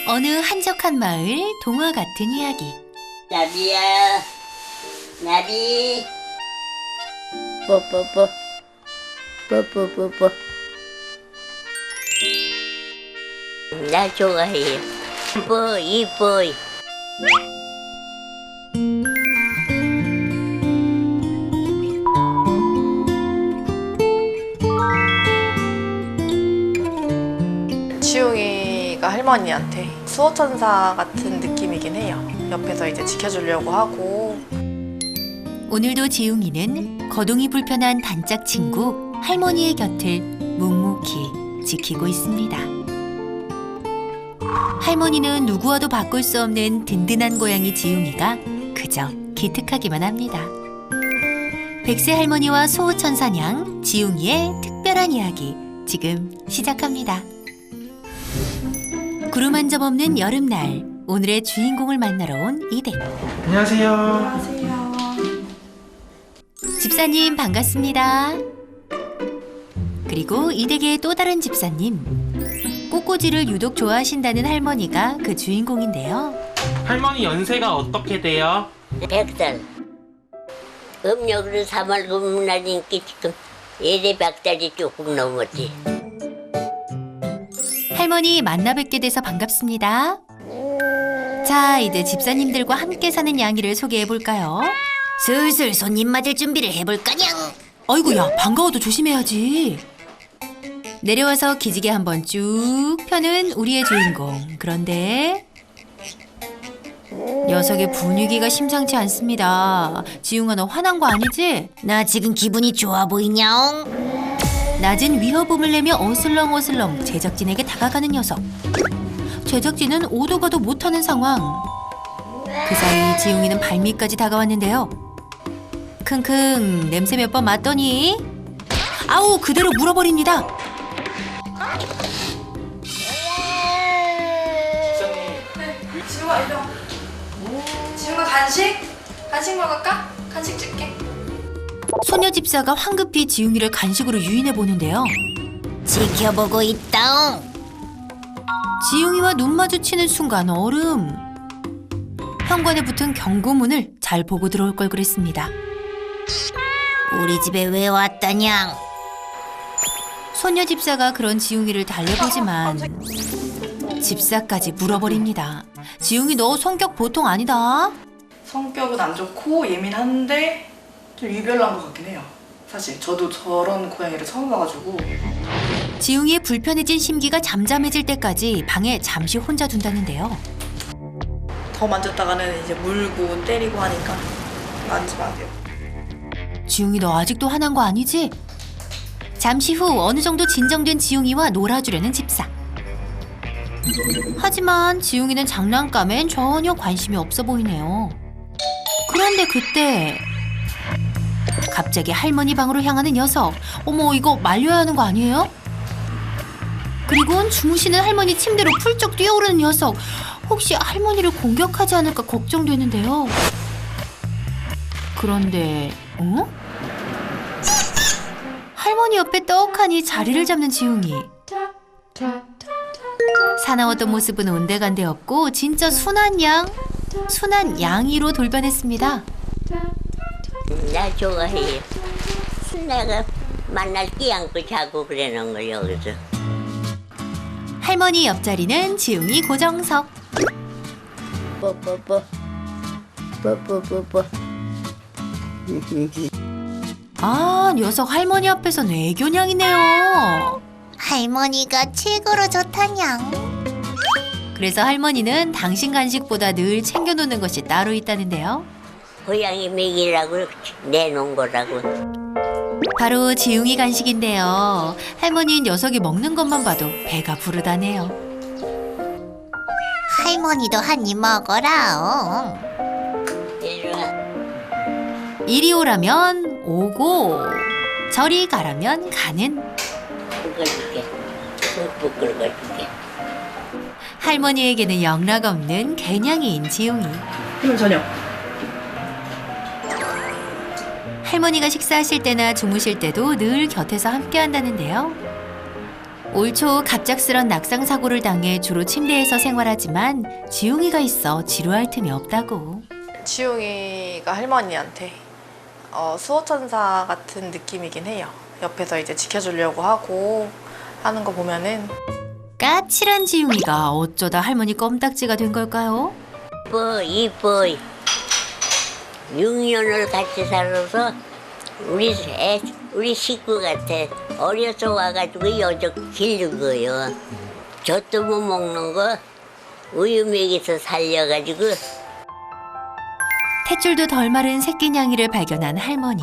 어느 한적한 마을 동화 같은 이야기. 나비야, 나비. 뽀뽀뽀, 뽀뽀뽀뽀. 나 좋아해요. 이뻐, 이뻐. 지웅이가 할머니한테 수호천사 같은 느낌이긴 해요. 옆에서 이제 지켜주려고 하고. 오늘도 지웅이는 거동이 불편한 단짝 친구 할머니의 곁을 묵묵히 지키고 있습니다. 할머니는 누구와도 바꿀 수 없는 든든한 고양이 지웅이가 그저 기특하기만 합니다. 백세 할머니와 수호천사냥 지웅이의 특별한 이야기 지금 시작합니다. 구름 한 점 없는 여름날, 오늘의 주인공을 만나러 온 이댁. 안녕하세요. 안녕하세요. 집사님 반갑습니다. 그리고 이댁의 또 다른 집사님. 꽃꽂이를 유독 좋아하신다는 할머니가 그 주인공인데요. 할머니 연세가 어떻게 돼요? 100살. 음력으로 3월 금날이니까 지금 예대 100살이 조금 넘었지. 할머니 만나 뵙게 돼서 반갑습니다. 자, 이제 집사님들과 함께 사는 양이를 소개해볼까요? 슬슬 손님 맞을 준비를 해볼까냥. 아이고야, 반가워도 조심해야지. 내려와서 기지개 한번 쭉 펴는 우리의 주인공. 그런데 녀석의 분위기가 심상치 않습니다. 지웅아, 너 화난 거 아니지? 나 지금 기분이 좋아 보이냐옹? 낮은 위협음을 내며 어슬렁어슬렁 제작진에게 다가가는 녀석. 제작진은 오도 가도 못하는 상황. 그 사이 지웅이는 발밑까지 다가왔는데요. 킁킁, 냄새 몇 번 맡더니 아우, 그대로 물어버립니다. 지웅아 일로 와. 지웅아 간식? 간식 먹을까? 간식 줄게. 소녀 집사가 황급히 지웅이를 간식으로 유인해 보는데요. 지켜보고 있다옹. 지웅이와 눈 마주치는 순간 얼음. 현관에 붙은 경고문을 잘 보고 들어올 걸 그랬습니다. 우리 집에 왜 왔다냥? 소녀 집사가 그런 지웅이를 달래보지만 집사까지 물어버립니다. 지웅이 너 성격 보통 아니다. 성격은 안 좋고 예민한데 좀 유별난 것 같긴 해요. 사실 저도 저런 고양이를 처음 봐가지고. 지웅이의 불편해진 심기가 잠잠해질 때까지 방에 잠시 혼자 둔다는데요. 더 만졌다가는 이제 물고 때리고 하니까 만지면 안 돼요. 지웅이 너 아직도 화난 거 아니지? 잠시 후 어느 정도 진정된 지웅이와 놀아주려는 집사. 하지만 지웅이는 장난감엔 전혀 관심이 없어 보이네요. 그런데 그때 갑자기 할머니 방으로 향하는 녀석. 어머, 이거 말려야 하는 거 아니에요? 그리고는 주무시는 할머니 침대로 훌쩍 뛰어오르는 녀석. 혹시 할머니를 공격하지 않을까 걱정되는데요. 그런데 할머니 옆에 떡하니 자리를 잡는 지웅이. 사나웠던 모습은 온데간데 없고 진짜 순한 양이로 돌변했습니다. 나 좋아해요. 내가 만날 끼 안고 자고 그러는 걸 여기서. 할머니 옆자리는 지웅이 고정석. 뽀뽀뽀, 뽀뽀뽀뽀. 아, 녀석 할머니 앞에선 애교냥이네요. 할머니가 최고로 좋다냥. 그래서 할머니는 당신 간식보다 늘 챙겨놓는 것이 따로 있다는데요. 고양이 먹이라고 내놓은 거라고. 바로 지웅이 간식인데요. 할머니 녀석이 먹는 것만 봐도 배가 부르다네요. 할머니도 한 입 먹어라. 이리 와. 이리 오라면 오고 저리 가라면 가는 긁어줄게. 듬뿍 긁어줄게. 할머니에게는 영락없는 개냥이인 지웅이. 그럼 저녁. 할머니가 식사하실 때나 주무실 때도 늘 곁에서 함께 한다는데요. 올 초 갑작스런 낙상 사고를 당해 주로 침대에서 생활하지만 지웅이가 있어 지루할 틈이 없다고. 지웅이가 할머니한테 수호천사 같은 느낌이긴 해요. 옆에서 이제 지켜주려고 하고 하는 거 보면은. 까칠한 지웅이가 어쩌다 할머니 껌딱지가 된 걸까요? 이뻐. 6년을 같이 살아서 우리 식구 같아. 어려서 와가지고 여적 기른 거요. 젖도 못 먹는 거 우유 먹여서 살려가지고. 탯줄도 덜 마른 새끼 냥이를 발견한 할머니.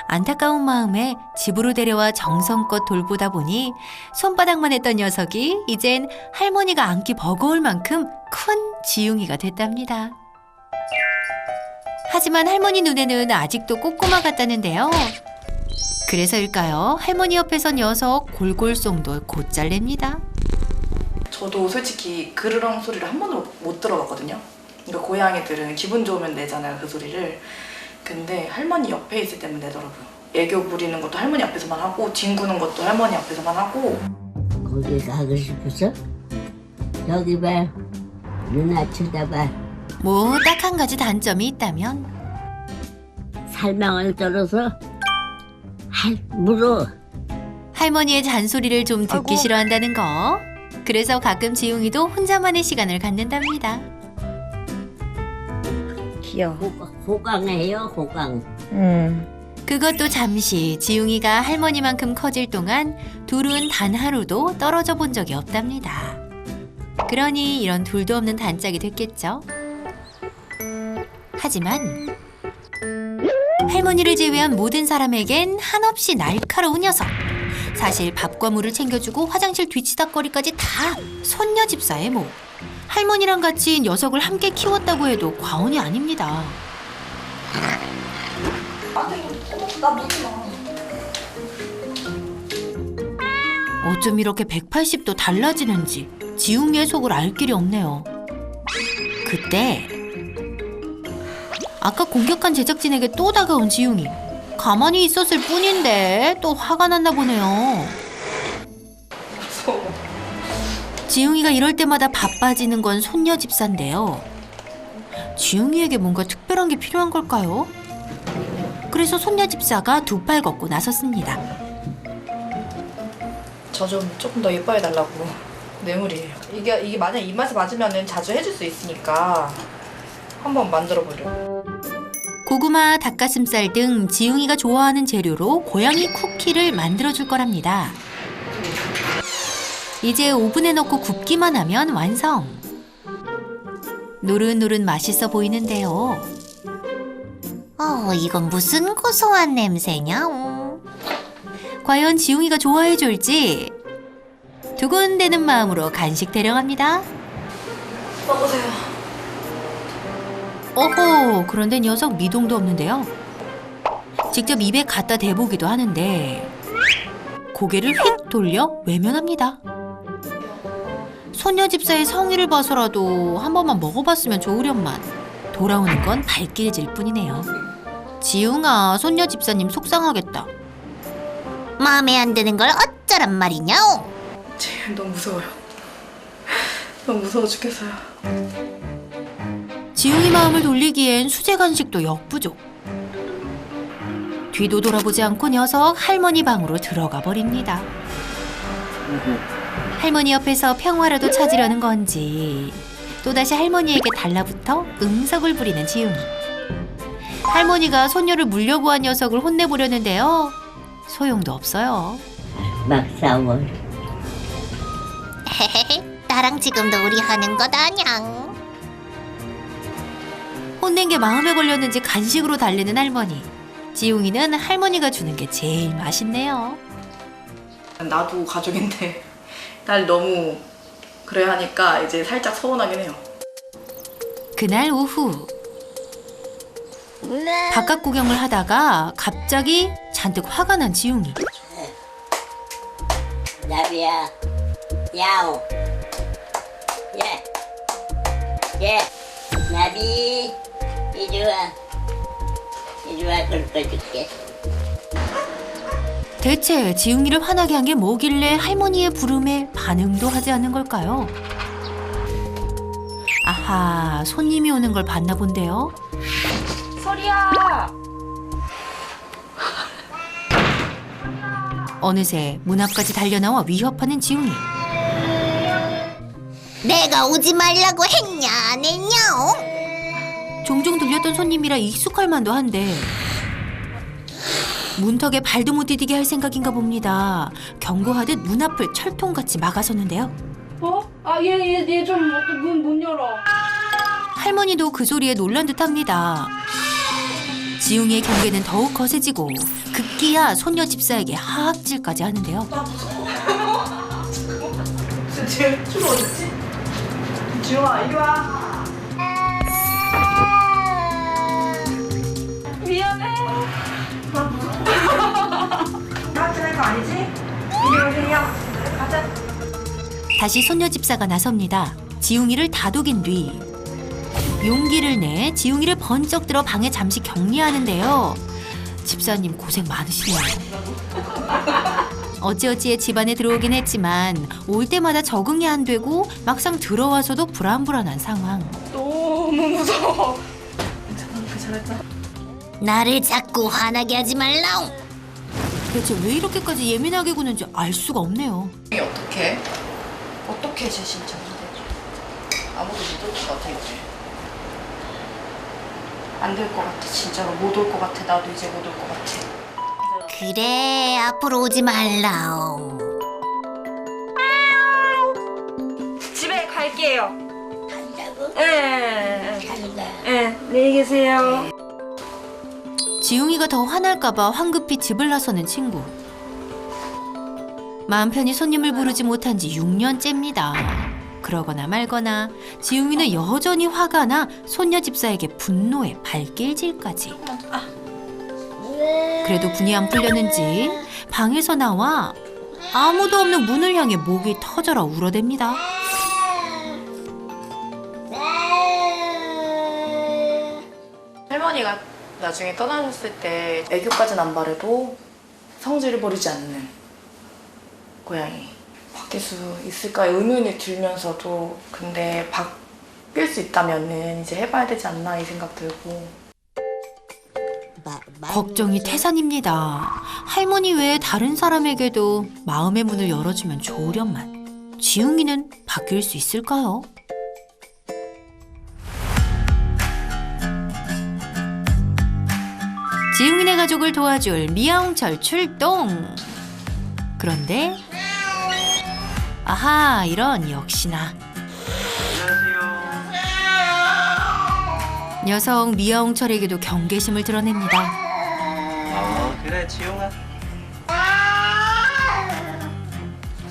안타까운 마음에 집으로 데려와 정성껏 돌보다 보니 손바닥만 했던 녀석이 이젠 할머니가 안기 버거울 만큼 큰 지웅이가 됐답니다. 하지만 할머니 눈에는 아직도 꼬꼬마 같다는데요. 그래서일까요? 할머니 옆에서 녀석 골골송도 곧잘 냅니다. 저도 솔직히 그르렁 소리를 한 번도 못 들어봤거든요. 그러니까 고양이들은 기분 좋으면 내잖아요, 그 소리를. 근데 할머니 옆에 있을 때만 내더라고요. 애교 부리는 것도 할머니 앞에서만 하고 뒹구는 것도 할머니 앞에서만 하고. 거기 가고 싶어서? 저기 봐. 누나 쳐다봐. 뭐 딱 한 가지 단점이 있다면 살망을 떨어서 물어. 할머니의 잔소리를 좀 듣기 싫어한다는 거. 그래서 가끔 지웅이도 혼자만의 시간을 갖는답니다. 귀여워. 호강해요, 호강. 그것도 잠시. 지웅이가 할머니만큼 커질 동안 둘은 단 하루도 떨어져 본 적이 없답니다. 그러니 이런 둘도 없는 단짝이 됐겠죠. 하지만 할머니를 제외한 모든 사람에겐 한없이 날카로운 녀석. 사실 밥과 물을 챙겨주고 화장실 뒤치다거리까지 다 손녀 집사의 모. 할머니랑 같이 녀석을 함께 키웠다고 해도 과언이 아닙니다. 어쩜 이렇게 180도 달라지는지 지웅이의 속을 알 길이 없네요. 그때 아까 공격한 제작진에게 또 다가온 지웅이. 가만히 있었을 뿐인데 또 화가 났나 보네요. 지웅이가 이럴 때마다 바빠지는 건 손녀 집사인데요. 지웅이에게 뭔가 특별한 게 필요한 걸까요? 그래서 손녀 집사가 두 팔 걷고 나섰습니다. 저 좀 조금 더 예뻐해달라고. 뇌물이에요. 이게 만약 입맛에 맞으면은 자주 해줄 수 있으니까 한번 만들어 보려고. 고구마, 닭가슴살 등 지웅이가 좋아하는 재료로 고양이 쿠키를 만들어줄 거랍니다. 이제 오븐에 넣고 굽기만 하면 완성. 노릇노릇 맛있어 보이는데요. 이건 무슨 고소한 냄새냐? 과연 지웅이가 좋아해 줄지 두근대는 마음으로 간식 대령합니다. 먹으세요. 어허, 그런데 녀석 미동도 없는데요. 직접 입에 갖다 대보기도 하는데 고개를 휙 돌려 외면합니다. 손녀 집사의 성의를 봐서라도 한 번만 먹어봤으면 좋으련만 돌아오는 건 발길질 뿐이네요. 지웅아, 손녀 집사님 속상하겠다. 마음에 안 드는 걸 어쩌란 말이냐? 너무 무서워요. 너무 무서워 죽겠어요. 지웅이 마음을 돌리기엔 수제 간식도 역부족. 뒤도 돌아보지 않고 녀석 할머니 방으로 들어가 버립니다. 할머니 옆에서 평화라도 찾으려는 건지 또다시 할머니에게 달라붙어 응석을 부리는 지웅이. 할머니가 손녀를 물려고 한 녀석을 혼내보려는데요. 소용도 없어요. 막 싸워. 나랑 지금도 우리 하는 거다냥. 혼낸 게 마음에 걸렸는지 간식으로 달래는 할머니. 지웅이는 할머니가 주는 게 제일 맛있네요. 나도 가족인데 날 너무 그래 하니까 이제 살짝 서운하긴 해요. 그날 오후 바깥 구경을 하다가 갑자기 잔뜩 화가 난 지웅이. 나비야, 야옹. 예, 나비, 이리 와, 긁어줄게. 대체 지웅이를 화나게 한 게 뭐길래 할머니의 부름에 반응도 하지 않는 걸까요? 아하, 손님이 오는 걸 봤나 본데요. 설이야. 어느새 문 앞까지 달려나와 위협하는 지웅이. 내가 오지 말라고 했냐 안 했냐? 종종 들렸던 손님이라 익숙할 만도 한데 문턱에 발도 못 디디게 할 생각인가 봅니다. 경고하듯 문 앞을 철통같이 막아섰는데요. 어? 얘 좀 문 못 열어. 할머니도 그 소리에 놀란 듯합니다. 지웅이의 경계는 더욱 거세지고 급기야 손녀 집사에게 하악질까지 하는데요. 지금 춤 어딨지? 지웅아 이리 와. 미안해. 나한테 할거 아니지? 이리 오세요. 가자. 다시 손녀 집사가 나섭니다. 지웅이를 다독인 뒤 용기를 내 지웅이를 번쩍 들어 방에 잠시 격리하는데요. 집사님 고생 많으시네요. 어찌어찌해 집안에 들어오긴 했지만 올 때마다 적응이 안 되고 막상 들어와서도 불안불안한 상황. 너무 무서워. 나를 자꾸 화나게 하지 말라옹. 대체 왜 이렇게까지 예민하게 구는지 알 수가 없네요. 이게 어떻게? 어떻게 제 신청인데? 아무도 못 올 것 같아 이제. 안 될 것 같아. 진짜로 못 올 것 같아. 나도 이제 못 올 것 같아. 그래 앞으로 오지 말라옹. 집에 갈게요. 간다고? 예. 간다. 안녕히 계세요. 지웅이가 더 화날까봐 황급히 집을 나서는 친구. 마음 편히 손님을 부르지 못한 지 6년째입니다. 그러거나 말거나 지웅이는 여전히 화가 나 손녀 집사에게 분노에 발길질까지. 그래도 분이 안 풀렸는지 방에서 나와 아무도 없는 문을 향해 목이 터져라 울어댑니다. 할머니가 나중에 떠나셨을 때 애교까지는 안 바래도 성질을 버리지 않는 고양이. 바뀔 수 있을까 의문이 들면서도 근데 바뀔 수 있다면은 이제 해봐야 되지 않나 이 생각 들고. 걱정이 태산입니다. 할머니 외에 다른 사람에게도 마음의 문을 열어주면 좋으련만 지웅이는 바뀔 수 있을까요? 지웅이네 가족을 도와줄 미아홍철 출동! 그런데 아하, 이런 역시나 녀석 미아홍철에게도 경계심을 드러냅니다. 그래 지용아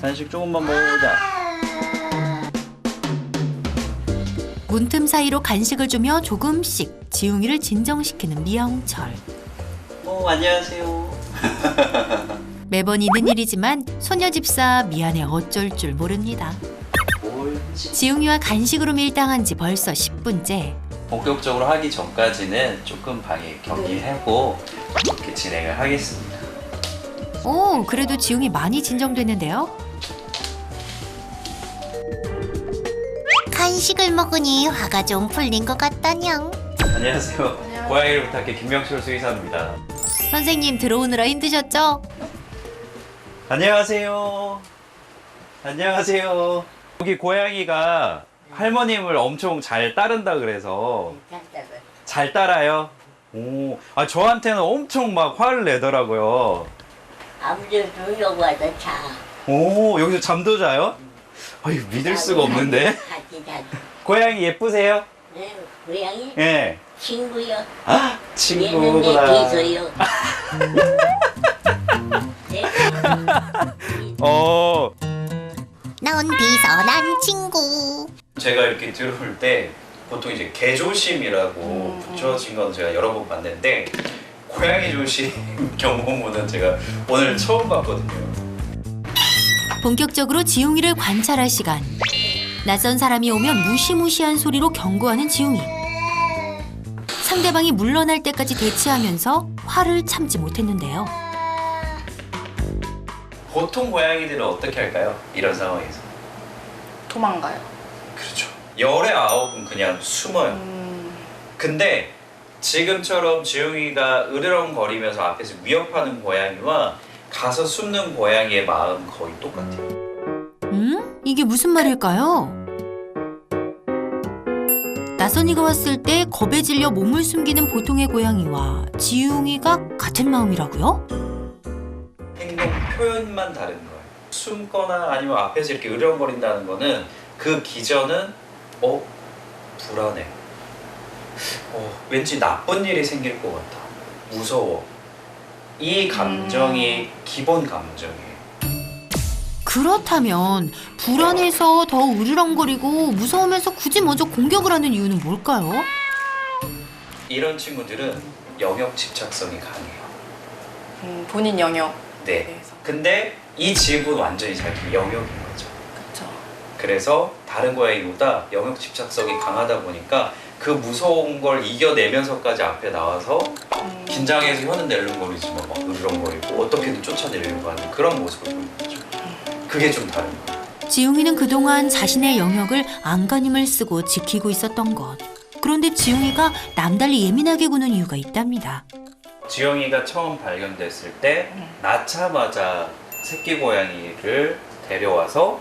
간식 조금만 먹어보자. 문틈 사이로 간식을 주며 조금씩 지웅이를 진정시키는 미아홍철. 안녕하세요. 매번 있는 일이지만 소녀 집사 미안해 어쩔 줄 모릅니다. 지웅이와 간식으로 밀당한 지 벌써 10분째. 본격적으로 하기 전까지는 조금 방에 격리하고 이렇게 진행을 하겠습니다. 오, 그래도 지웅이 많이 진정됐는데요. 간식을 먹으니 화가 좀 풀린 것 같다냥. 안녕하세요. 고양이를 부탁해 김명철 수의사입니다. 선생님 들어오느라 힘드셨죠? 안녕하세요. 안녕하세요. 여기 고양이가 할머님을 엄청 잘 따른다 그래서 간다고. 잘 따라요. 저한테는 엄청 막 화를 내더라고요. 아무데도 여기 와서 자. 여기서 잠도 자요? 아유, 믿을 수가 없는데. 같이 자. 고양이 예쁘세요? 네, 고양이 예. 친구요. 아, 얘는 내 친구구나. 비서요. 네. 넌 비서 난 친구. 제가 이렇게 들어올 때 보통 이제 개조심이라고 붙여진 건 제가 여러 번 봤는데 고양이 조심 경고문은 제가 오늘 처음 봤거든요. 본격적으로 지웅이를 관찰할 시간. 낯선 사람이 오면 무시무시한 소리로 경고하는 지웅이. 상대방이 물러날 때까지 대치하면서 화를 참지 못했는데요. 보통 고양이들은 어떻게 할까요? 이런 상황에서. 도망가요. 그렇죠. 열의 아홉은 그냥 숨어요. 근데 지금처럼 지웅이가 으르렁거리면서 앞에서 위협하는 고양이와 가서 숨는 고양이의 마음 거의 똑같아요. 이게 무슨 말일까요? 나선이가 왔을 때 겁에 질려 몸을 숨기는 보통의 고양이와 지웅이가 같은 마음이라고요? 행동 표현만 다른 거예요. 숨거나 아니면 앞에서 이렇게 으르렁거린다는 거는 그 기전은 불안해. 왠지 나쁜 일이 생길 것 같아. 무서워. 이 감정이 기본 감정이에요. 그렇다면 불안해서 더 으르렁거리고 무서우면서 굳이 먼저 공격을 하는 이유는 뭘까요? 이런 친구들은 영역 집착성이 강해요. 본인 영역. 네. 그래서. 근데 이 집은 완전히 자기 영역인 거죠. 그렇죠. 그래서 다른 고양이보다 영역 집착성이 강하다 보니까 그 무서운 걸 이겨내면서까지 앞에 나와서 긴장해서 혀는 낼름거리지만 막 으르렁거리고 어떻게든 쫓아내려고 하는 그런 모습을 보이는 거죠. 그게 좀 다른 거예요. 지웅이는 그동안 자신의 영역을 안간힘을 쓰고 지키고 있었던 것. 그런데 지웅이가 남달리 예민하게 구는 이유가 있답니다. 지영이가 처음 발견됐을 때 낳자마자 새끼 고양이를 데려와서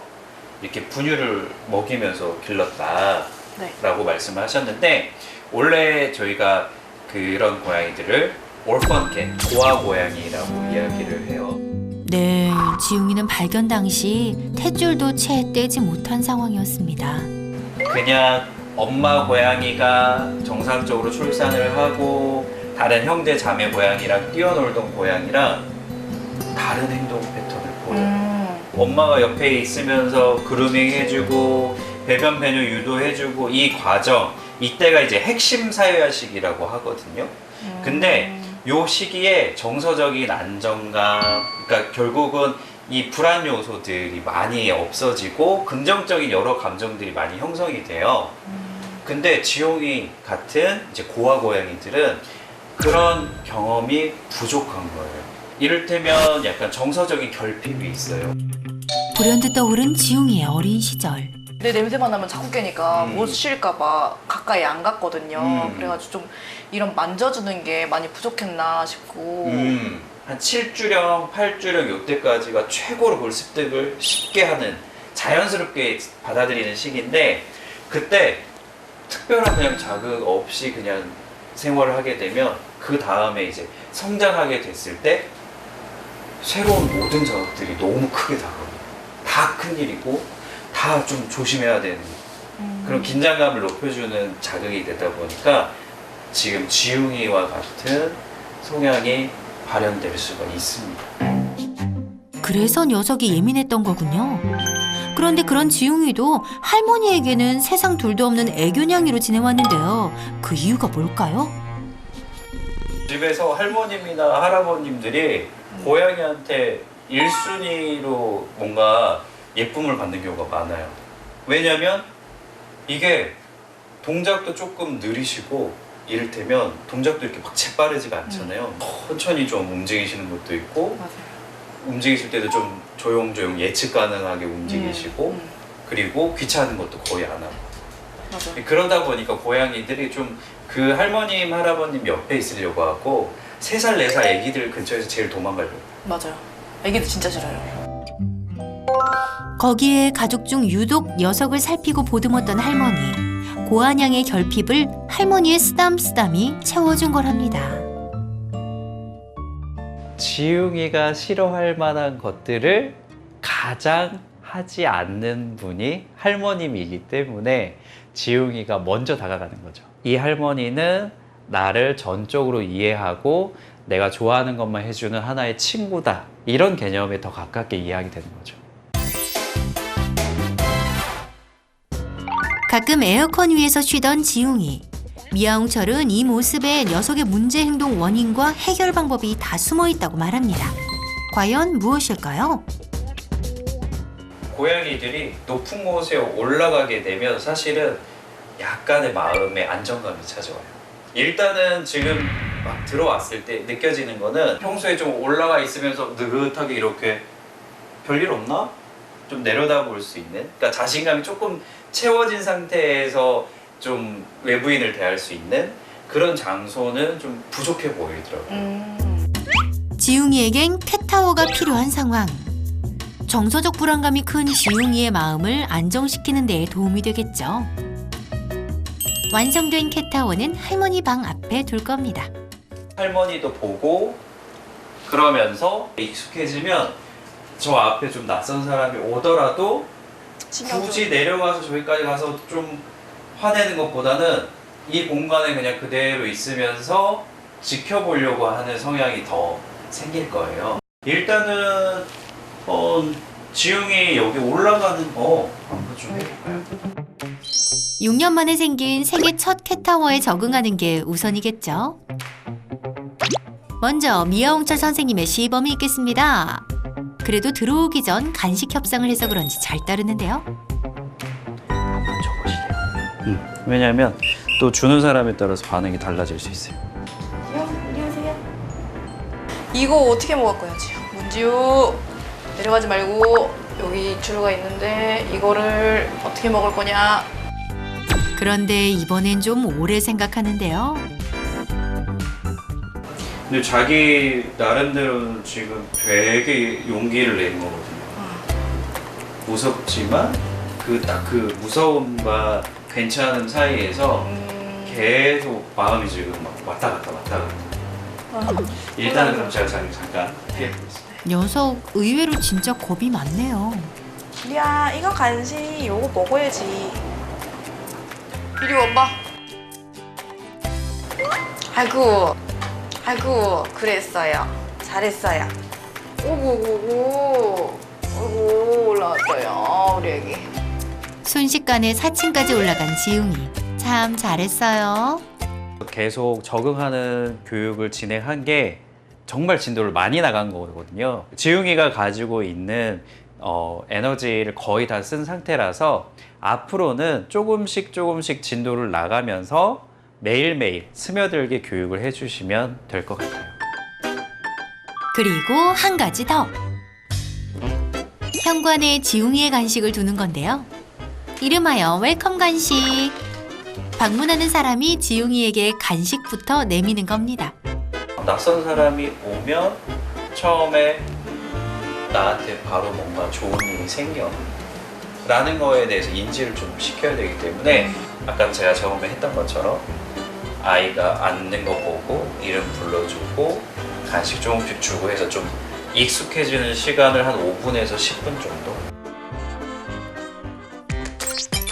이렇게 분유를 먹이면서 길렀다라고 네. 말씀을 하셨는데, 원래 저희가 그런 고양이들을 orphan cat, 고아 고양이라고 이야기를 해요. 네, 지웅이는 발견 당시 탯줄도 채 떼지 못한 상황이었습니다. 그냥 엄마 고양이가 정상적으로 출산을 하고 다른 형제 자매 고양이랑 뛰어놀던 고양이랑 다른 행동 패턴을 보여요. 엄마가 옆에 있으면서 그루밍 해주고 배변 배뇨 유도해주고 이 과정, 이때가 이제 핵심 사회화 시기라고 하거든요. 근데 요 시기에 정서적인 안정감, 그러니까 결국은 이 불안 요소들이 많이 없어지고 긍정적인 여러 감정들이 많이 형성이 돼요. 근데 지용이 같은 이제 고아 고양이들은 그런 경험이 부족한 거예요. 이를테면 약간 정서적인 결핍이 있어요. 불현듯 떠오른 지웅이의 어린 시절. 내 냄새만 나면 자꾸 깨니까 못 쉴까봐 가까이 안 갔거든요. 그래가지고 좀 이런 만져주는 게 많이 부족했나 싶고. 한 7주령, 8주령 요때까지가 최고로 그 습득을 쉽게 하는, 자연스럽게 받아들이는 시기인데, 그때 특별한 그냥 자극 없이 그냥 생활을 하게 되면 그 다음에 이제 성장하게 됐을 때 새로운 모든 자극들이 너무 크게 다가와요. 다 큰일이고 다 좀 조심해야 되는 그런 긴장감을 높여주는 자극이 되다 보니까 지금 지웅이와 같은 성향이 발현될 수가 있습니다. 그래서 녀석이 예민했던 거군요. 그런데 그런 지웅이도 할머니에게는 세상 둘도 없는 애교냥이로 지내왔는데요. 그 이유가 뭘까요? 집에서 할머님이나 할아버님들이 고양이한테 1순위로 뭔가 예쁨을 받는 경우가 많아요. 왜냐면 이게 동작도 조금 느리시고, 이를테면 동작도 이렇게 막 재빠르지가 않잖아요. 천천히 좀 움직이시는 것도 있고, 맞아요. 움직이실 때도 좀 조용조용 예측 가능하게 움직이시고, 그리고 귀찮은 것도 거의 안 하고. 맞아요. 그러다 보니까 고양이들이 좀 그 할머님, 할아버님 옆에 있으려고 하고 3살, 4살 애기들 근처에서 제일 도망가려고. 맞아요. 애기도 진짜 싫어요. 거기에 가족 중 유독 녀석을 살피고 보듬었던 할머니. 고아냥의 결핍을 할머니의 쓰담쓰담이 채워준 거랍니다. 지웅이가 싫어할 만한 것들을 가장 하지 않는 분이 할머님이기 때문에 지웅이가 먼저 다가가는 거죠. 이 할머니는 나를 전적으로 이해하고 내가 좋아하는 것만 해주는 하나의 친구다. 이런 개념에 더 가깝게 이해하게 되는 거죠. 가끔 에어컨 위에서 쉬던 지웅이. 미아홍철은 이 모습에 녀석의 문제 행동 원인과 해결 방법이 다 숨어 있다고 말합니다. 과연 무엇일까요? 고양이들이 높은 곳에 올라가게 되면 사실은 약간의 마음의 안정감이 찾아와요. 일단은 지금 막 들어왔을 때 느껴지는 거는 평소에 좀 올라가 있으면서 느긋하게 이렇게 별일 없나? 좀 내려다볼 수 있는, 그러니까 자신감이 조금 채워진 상태에서 좀 외부인을 대할 수 있는 그런 장소는 좀 부족해 보이더라고요. 지웅이에겐 캣타워가 필요한 상황. 정서적 불안감이 큰 지웅이의 마음을 안정시키는 데 도움이 되겠죠. 완성된 캣타워는 할머니 방 앞에 둘 겁니다. 할머니도 보고 그러면서 익숙해지면 저 앞에 좀 낯선 사람이 오더라도 굳이 내려가서 저기까지 가서 좀 화내는 것보다는 이 공간에 그냥 그대로 있으면서 지켜보려고 하는 성향이 더 생길 거예요. 일단은 지웅이 여기 올라가는 거 한번 좀 해볼까요? 6년 만에 생긴 생애 첫 캣타워에 적응하는 게 우선이겠죠. 먼저 미아홍철 선생님의 시범이 있겠습니다. 그래도 들어오기 전 간식 협상을 해서 그런지 잘 따르는데요. 한번 줘보시래요. 왜냐하면 또 주는 사람에 따라서 반응이 달라질 수 있어요. 이리 오세요. 이거 어떻게 먹을 거야, 지우? 문지우, 내려가지 말고 여기 주루가 있는데 이거를 어떻게 먹을 거냐? 그런데 이번엔 좀 오래 생각하는데요. 근데 자기 나름대로는 지금 되게 용기를 낸 거거든요. 무섭지만 그 무서움과 괜찮은 사이에서 계속 마음이 지금 막 왔다 갔다. 일단은 그럼 제가 잠깐 피해보겠습니다. 녀석 의외로 진짜 겁이 많네요. 지리야, 이거 간식 요거 먹어야지. 이리 와봐. 아이고, 그랬어요. 잘했어요. 오고, 올라왔어요, 우리 애기. 순식간에 4층까지 올라간 지웅이. 참 잘했어요. 계속 적응하는 교육을 진행한 게 정말 진도를 많이 나간 거거든요. 지웅이가 가지고 있는 에너지를 거의 다 쓴 상태라서 앞으로는 조금씩 진도를 나가면서 매일매일 스며들게 교육을 해주시면 될 것 같아요. 그리고 한 가지 더. 현관에 지웅이의 간식을 두는 건데요. 이름하여 웰컴 간식. 방문하는 사람이 지웅이에게 간식부터 내미는 겁니다. 낯선 사람이 오면 처음에 나한테 바로 뭔가 좋은 일이 생겨 라는 거에 대해서 인지를 좀 시켜야 되기 때문에 아까 제가 처음에 했던 것처럼 아이가 앉는 거 보고 이름 불러주고 간식 조금씩 주고 해서 좀 익숙해지는 시간을 한 5분에서 10분 정도.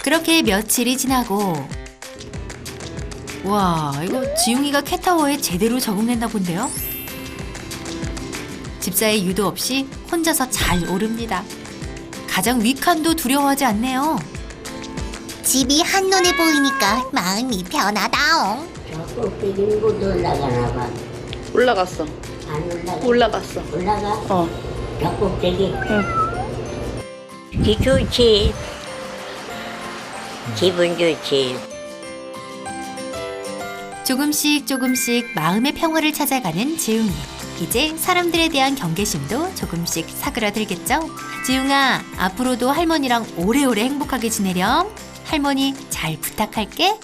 그렇게 며칠이 지나고 와, 이거 지웅이가 캣타워에 제대로 적응했나 본데요. 집사의 유도 없이 혼자서 잘 오릅니다. 가장 위칸도 두려워하지 않네요. 집이 한눈에 보이니까 마음이 편하다옹. 저 꼭대기는 못 올라가나 봐. 올라갔어. 안 올라가. 올라갔어. 올라가? 어. 저 꼭대기? 좋지. 기분 좋지. 조금씩 마음의 평화를 찾아가는 지웅이. 이제 사람들에 대한 경계심도 조금씩 사그라들겠죠? 지웅아, 앞으로도 할머니랑 오래오래 행복하게 지내렴. 할머니 잘 부탁할게.